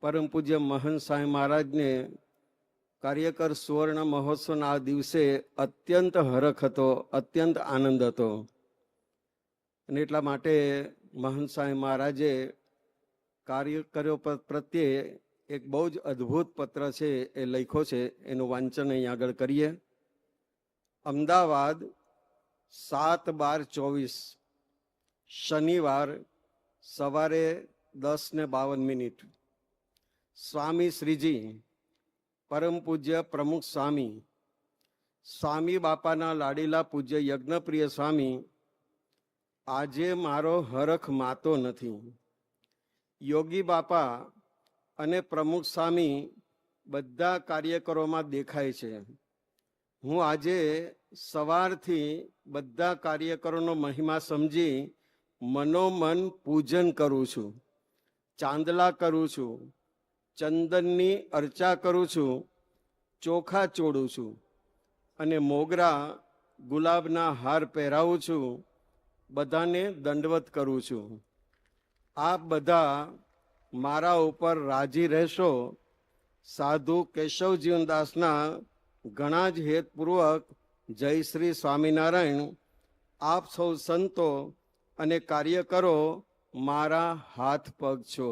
પરમ પૂજ્ય મહંત સ્વામી મહારાજને કાર્યકર સુવર્ણ મહોત્સવના આ દિવસે અત્યંત હરખ હતો, અત્યંત આનંદ હતો. અને એટલા માટે મહંત સ્વામી મહારાજે કાર્યકરો પ્રત્યે એક બહુ જ અદ્ભુત પત્ર છે એ લખ્યો છે. એનું વાંચન અહીં આગળ કરીએ. અમદાવાદ 7/12/24 શનિવાર સવારે 10:52. સ્વામી શ્રીજી પરમ પૂજ્ય પ્રમુખ સ્વામી સ્વામી બાપાના લાડીલા પૂજ્ય યજ્ઞપ્રિય સ્વામી, આજે મારો હરખ માતો નથી. યોગી બાપા અને પ્રમુખ સ્વામી બધા કાર્યકરોમાં દેખાય છે. હું આજે સવારથી બધા કાર્યકરોનો મહિમા સમજી મનોમન પૂજન કરું છું, ચાંદલા કરું છું, ચંદનની અર્ચા કરું છું, ચોખા ચોડું છું અને મોગરા ગુલાબના હાર પહેરાવું છું. બધાને દંડવત કરું છું. આપ બધા મારા ઉપર રાજી રહેશો. સાધુ કેશવજીવનદાસના ઘણા જ હેતપૂર્વક જય શ્રી સ્વામિનારાયણ. આપ સૌ સંતો અને કાર્યકરો મારા હાથ પગ છો.